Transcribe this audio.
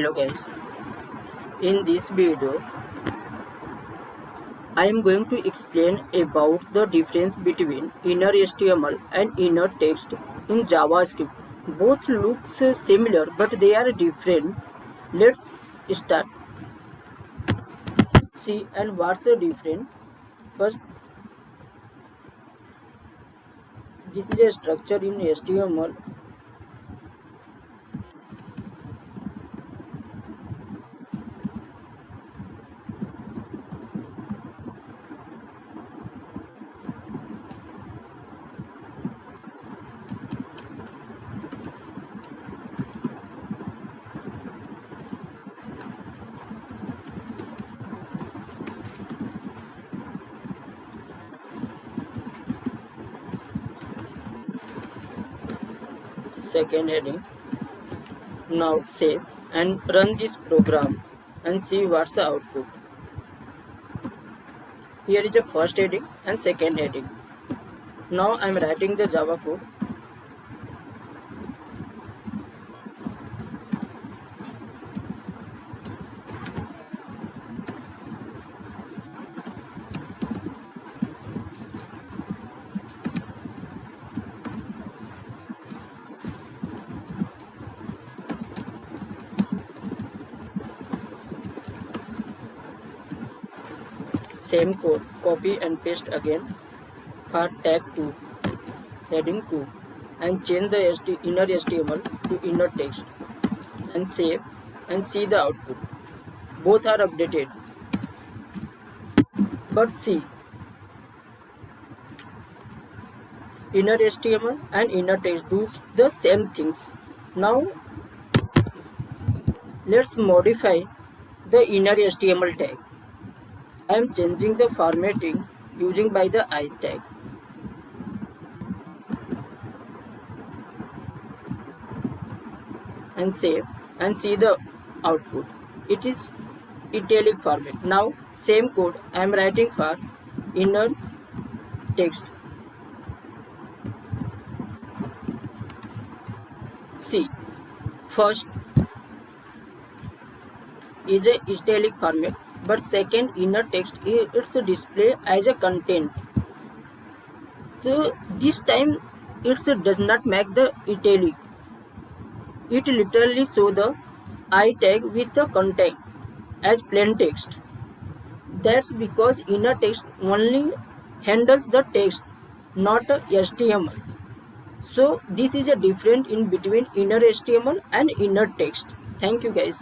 Hello guys, in this video I am going to explain about the difference between inner HTML and inner text in JavaScript. Both looks similar but they are different. Let's start. See and what's the difference. First, this is a structure in HTML. Second heading. Now save and run this program and see what's the output. Here is a first heading and second heading. Now I am writing the Java code. Same code, copy and paste again for tag 2, heading 2, and change the inner HTML to inner text and save and see the output. Both are updated. But see, inner HTML and inner text do the same things. Now let's modify the inner HTML tag. I am changing the formatting using by the I tag. And save and see the output. It is italic format. Now same code I am writing for inner text. See, first is a italic format, but second inner text it's a display as a content. So this time it does not make the italic. It literally show the I tag with the content as plain text. That's because inner text only handles the text, not HTML. So this is a difference in between inner HTML and inner text. Thank you guys.